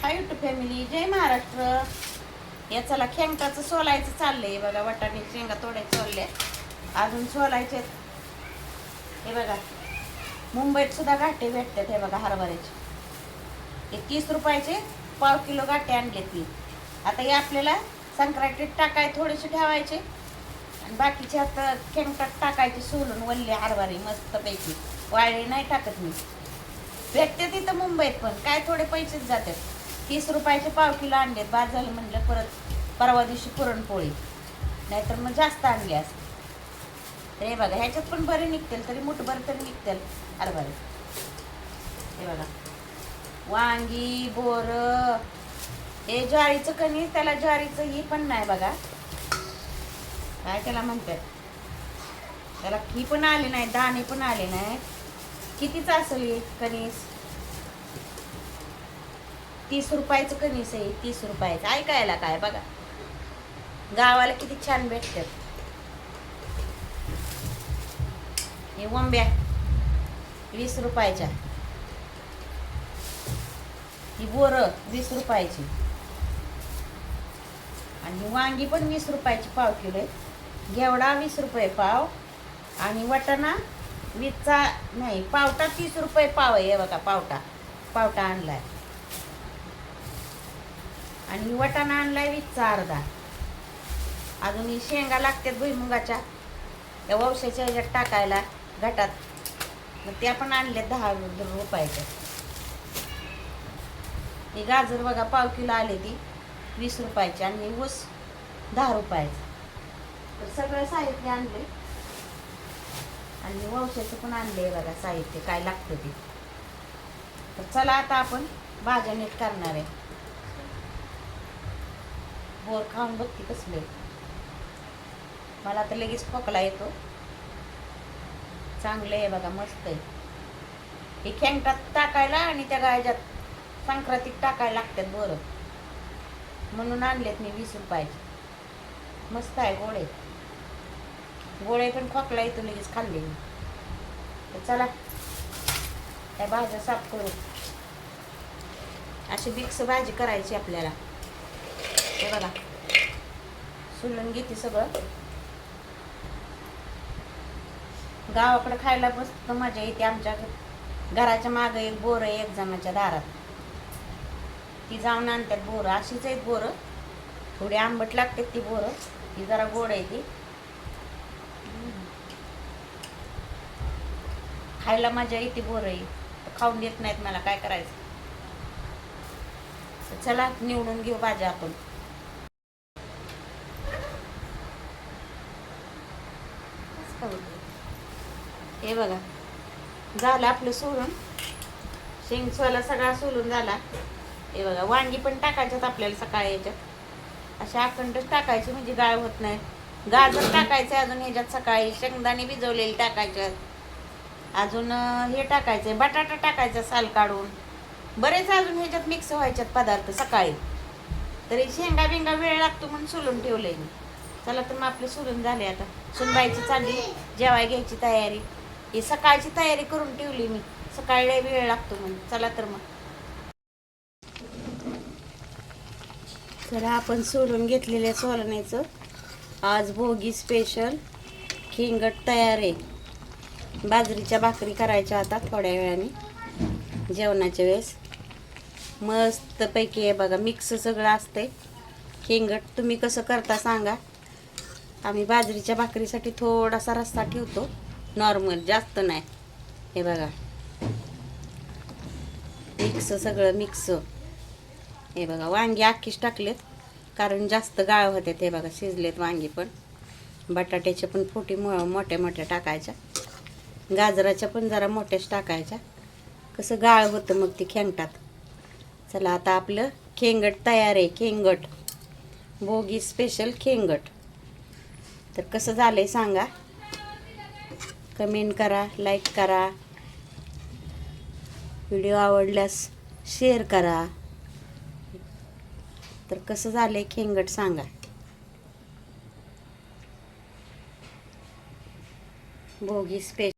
Hi YouTube family, जय महाराष्ट्र. या चला खेंगटाचं सोलायचं चाललंय बघा. वाटाणे शेंगा तोडायचे चालले, अजून सोलायचे. हे बघा, मुंबईत सुद्धा गाठे भेटतात. हे बघा हरभऱ्याचे, हे 30 रुपयाचे पाव किलो गाठे आणले ती. आता हे आपल्याला संक्रांतीत टाकाय थोडेसे ठेवायचे आणि बाकीचे आता खेंगटात टाकायचे सोलून. वल्ले हरभरे मस्तपैकी, वाळले नाही टाकत मी. भेटते तिथं मुंबईत, पण काय थोडे पैसेच जातात. 30 रुपयाचे पाव किलो आणलेत. बाद झालं म्हणलं परत परवा दिवशी पुरणपोळी, नाहीतर मग जास्त आणले असते. तर हे बघा, ह्याच्यात पण बरे निघतील, तरी मुठभर तरी निघतील हरभरे. हे बघा, वांगी, बोर, हे ज्वारीचं कणीस, त्याला ज्वारीचं ही पण नाही बघा, काय त्याला म्हणतात, त्याला ही पण आले नाही, दाणे पण आले नाही. कितीच असेल कणीस? 30 रुपयाचं कणीस आहे, 30 रुपयाचं. ऐकायला काय बघा, गावाला किती छान भेटतात. हे वंब्या 20 रुपयाच्या, ही बोरं 20 रुपयाची, आणि वांगी पण 20 रुपयाची पाव किलो आहे. घेवडा 20 रुपये पाव, आणि वाटाणा 20चा नाही, पावटा 30 रुपये पाव आहे. हे बघा, पावटा आणलाय, आणि वाटाणा आणलाय 20चा अर्धा. अजून ही शेंगा लागतात भुईमुगाच्या, त्या ववशाच्या ह्याच्यात टाकायला घटात, मग त्या पण आणल्या 10 रुपयाच्या. ही गाजर बघा पाव किलो आले ती 20 रुपयाची, आणि ऊस 10 रुपयाचं. तर सगळं साहित्य आणले, आणि ववशाचं पण आणले बघा साहित्य, काय लागतं ते. तर चला आता आपण भाज्या नीट करणार आहे. बोर खाऊन बघते कसले, मला तर लगेच खोकला येतो. चांगलं आहे बघा, मस्त आहे. हे खेंगटात टाकायला आणि त्या गायच्यात संक्रांतीत टाकायला लागतात बोरं, म्हणून आणलेत मी 20 रुपयाचे. मस्त आहे, गोळे पण खोकला येतो लगेच खाल्ले. तर चला त्या भाज्या साफ करू. अशी मिक्स भाजी करायची आपल्याला. हे बघा, सोलून घेते सगळं. गावाकडे खायला मस्त मजा येते. आमच्या घराच्या मागे एक बोर आहे, एक जणाच्या दारात, ती जाऊन आणतात बोरं. अशीच आहेत बोरं, थोडी आंबट लागतात ती बोरं, ती जरा गोड आहे ती. खायला मजा येते बोरं ही. खाऊन देत नाहीत मला, काय करायचं. चला निवडून घेऊ भाज्या आपण. हे बघा, झालं आपलं सोलून, शेंग सोला सगळा सोलून झाला. हे बघा, वांगी पण टाकायच्यात आपल्याला सकाळी ह्याच्यात, अशा अखंडच टाकायची म्हणजे गाळ होत नाही. गाजर टाकायचं अजून ह्याच्यात सकाळी, शेंगदाणे भिजवलेले टाकायच्यात, अजून हे टाकायचंय, बटाटा टाकायचा साल काढून. बरेच अजून ह्याच्यात मिक्स व्हायच्यात पदार्थ सकाळी, तरी शेंगा बिंगा वेळ लागतो म्हणून सोलून ठेवलंय मी. चला तर मग आपले सोलून झाले. आता सुनबाईची चालली जेवाय घ्यायची तयारी. ही सकाळची तयारी करून ठेवली मी, सकाळी वेळ लागतो म्हणून. चला तर मग, चला आपण सोलून घेतलेल्या सोलण्याचं आज भोगी स्पेशल खिंगट तयार आहे. बाजरीच्या भाकरी करायच्या आता थोड्या वेळाने जेवणाच्या वेळेस. मस्तपैकी आहे बघा, मिक्स सगळं असते. खिंगट तुम्ही कसं करता सांगा. आम्ही बाजरीच्या भाकरीसाठी थोडासा रस्सा ठेवतो, नॉर्मल, जास्त नाही. हे बघा, मिक्स सगळं मिक्स. हे बघा, वांगी अख्खीच टाकलेत, कारण जास्त गाळ होते. हे बघा, शिजलेत वांगी पण. बटाट्याच्या पण फोटी मोठ्या मोठ्या टाकायच्या, गाजराच्या पण जरा मोठ्याच टाकायच्या, कसं गाळ होतं मग ती खेंगटात. चला आता आपलं खेंगट तयार आहे. खेंगट भोगी स्पेशल खेंगट. तर कसं झालंय सांगा, कमेंट करा, लाईक करा, व्हिडिओ आवडल्यास शेअर करा. तर कसं झालंय खेंगट सांगा. भोगी स्पेशल